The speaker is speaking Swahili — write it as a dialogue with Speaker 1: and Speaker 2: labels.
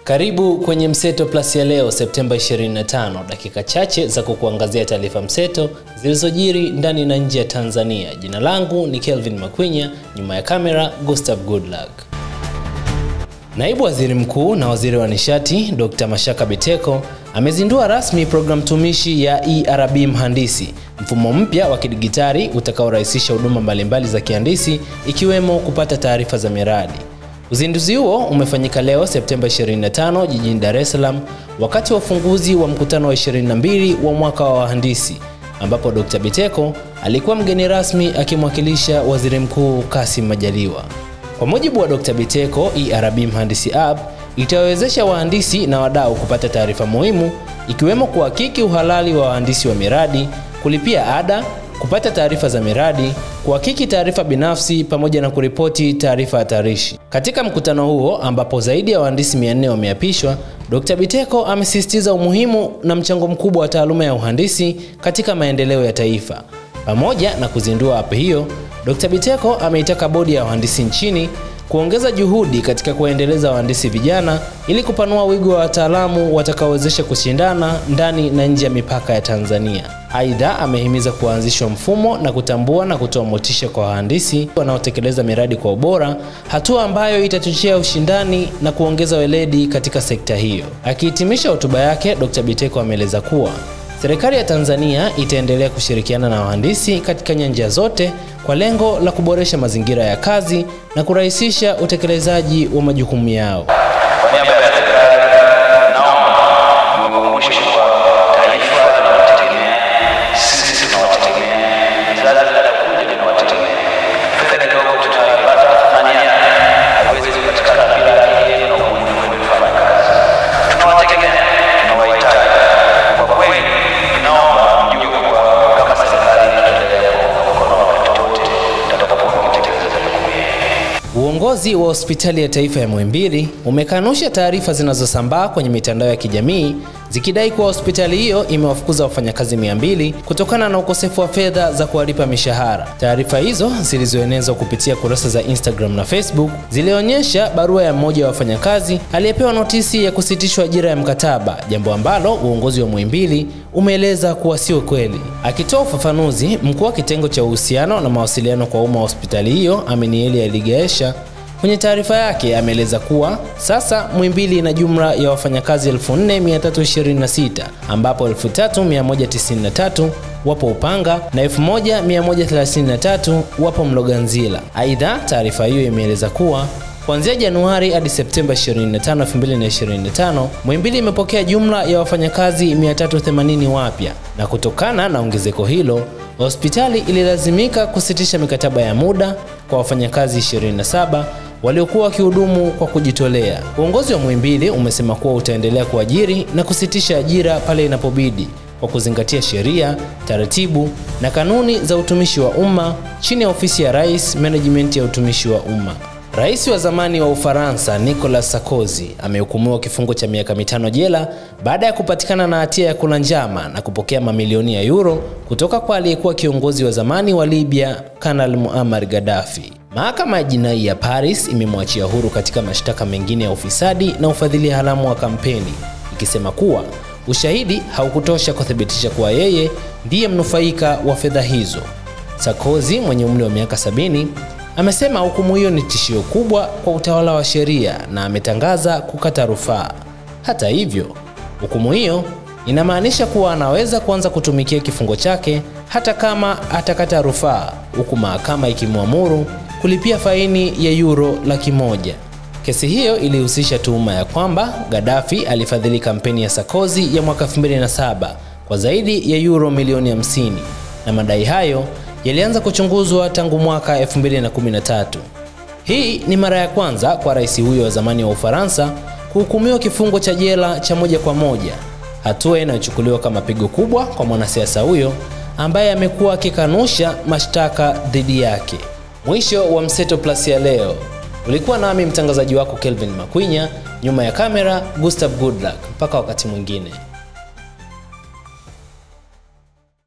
Speaker 1: Karibu kwenye Mseto Plus ya leo Septemba 25, dakika chache za kukuangazia taarifa mseto zilizojiri ndani na nje ya Tanzania. Jina langu ni Kelvin Makwinya, nyuma ya kamera Gustav Goodluck. Naibu Waziri Mkuu na Waziri wa Nishati Dr. Mashaka Biteko amezindua rasmi program tumishi ya ERB Mhandisi, mfumo mpya wa kidigitali utakaorahisisha huduma mbalimbali za kihandisi ikiwemo kupata taarifa za miradi. Uzinduzi huo umefanyika leo Septemba 25 jijini Dar es Salaam wakati wa ufunguzi wa mkutano wa 22 wa mwaka wa wahandisi, ambapo Dr. Biteko alikuwa mgeni rasmi akimwakilisha Waziri Mkuu Kassim Majaliwa. Kwa mujibu wa Dr. Biteko, ERB Mhandisi app itawezesha wahandisi na wadau kupata taarifa muhimu ikiwemo kuhakiki uhalali wa wahandisi wa miradi, kulipia ada, kupata taarifa za miradi, kuhakiki taarifa binafsi pamoja na kuripoti taarifa hatarishi. Katika mkutano huo ambapo zaidi ya wahandisi 400 wameapishwa, Dr. Biteko amesisitiza umuhimu na mchango mkubwa wa taaluma ya uhandisi katika maendeleo ya taifa. Pamoja na kuzindua app hiyo, Dr. Biteko ameitaka bodi ya wahandisi nchini kuongeza juhudi katika kuendeleza wahandisi vijana ili kupanua wigo wa wataalamu watakaowezesha kushindana ndani na nje ya mipaka ya Tanzania. Aidha, amehimiza kuanzishwa mfumo na kutambua na kutoa motisha kwa wahandisi wanaotekeleza miradi kwa ubora, hatua ambayo itachochea ushindani na kuongeza weledi katika sekta hiyo. Akihitimisha hotuba yake, Dr. Biteko ameeleza kuwa serikali ya Tanzania itaendelea kushirikiana na wahandisi katika nyanja zote kwa lengo la kuboresha mazingira ya kazi na kurahisisha utekelezaji wa majukumu yao.
Speaker 2: Kwa niaba ya serikali, naomba niwakumbushe kwa taifa linalotegemea, sisi tunawategemea, vizazi vinavyokuja vinawategemea. Fedha kidogo tutapata, thamani yake haiwezi kupatikana bila elimu na ubunifu wa kufanya kazi. Tunawategemea, tunawahitaji. Kwa kweli, naomba mjue kwa kama serikali tutaendelea kuona wakati wote tutakapokuwa tukitekeleza majukumu yetu.
Speaker 1: Uongozi wa Hospitali ya Taifa ya Muhimbili umekanusha taarifa zinazosambaa kwenye mitandao ya kijamii zikidai kuwa hospitali hiyo imewafukuza wafanyakazi 200 kutokana na ukosefu wa fedha za kuwalipa mishahara. Taarifa hizo zilizoenezwa kupitia kurasa za Instagram na Facebook zilionyesha barua ya mmoja wa wafanyakazi aliyepewa notisi ya kusitishwa ajira ya mkataba, jambo ambalo uongozi wa Muhimbili umeeleza kuwa sio kweli. Akitoa ufafanuzi, mkuu wa kitengo cha uhusiano na mawasiliano kwa umma wa hospitali hiyo, Aminieli Aligaesha, kwenye taarifa yake ameeleza kuwa sasa Muhimbili ina jumla ya wafanyakazi 4326 ambapo 3193 wapo Upanga na 1133 wapo Mloganzila. Aidha, taarifa hiyo imeeleza kuwa kuanzia Januari hadi Septemba 25, 2025, Muhimbili imepokea jumla ya wafanyakazi 380 wapya, na kutokana na ongezeko hilo, hospitali ililazimika kusitisha mikataba ya muda kwa wafanyakazi 27 waliokuwa wakihudumu kwa kujitolea. Uongozi wa Muhimbili umesema kuwa utaendelea kuajiri na kusitisha ajira pale inapobidi kwa kuzingatia sheria, taratibu na kanuni za utumishi wa umma chini ya Ofisi ya Rais, Management ya utumishi wa umma. Rais wa zamani wa Ufaransa Nicolas Sarkozy amehukumiwa kifungo cha miaka 5 jela baada ya kupatikana na hatia ya kula njama na kupokea mamilioni ya euro kutoka kwa aliyekuwa kiongozi wa zamani wa Libya Kanali Muammar Gaddafi. Mahakama ya Jinai ya Paris imemwachia huru katika mashtaka mengine ya ufisadi na ufadhili haramu wa kampeni, ikisema kuwa ushahidi haukutosha kuthibitisha kuwa yeye ndiye mnufaika wa fedha hizo. Sarkozy mwenye umri wa miaka 70 amesema hukumu hiyo ni tishio kubwa kwa utawala wa sheria na ametangaza kukata rufaa. Hata hivyo, hukumu hiyo inamaanisha kuwa anaweza kuanza kutumikia kifungo chake hata kama atakata rufaa, huku mahakama ikimwamuru kulipia faini ya euro 100,000. Kesi hiyo ilihusisha tuhuma ya kwamba Gaddafi alifadhili kampeni ya Sarkozy ya mwaka 2007 kwa zaidi ya euro milioni 50, na madai hayo yalianza kuchunguzwa tangu mwaka 2013. Hii ni mara ya kwanza kwa rais huyo wa zamani wa Ufaransa kuhukumiwa kifungo cha jela cha moja kwa moja, hatua inayochukuliwa kama pigo kubwa kwa mwanasiasa huyo ambaye amekuwa akikanusha mashtaka dhidi yake. Mwisho wa Mseto Plus ya leo. Ulikuwa nami mtangazaji wako Kelvin Makwinya, nyuma ya kamera Gustav Goodluck. Mpaka wakati mwingine.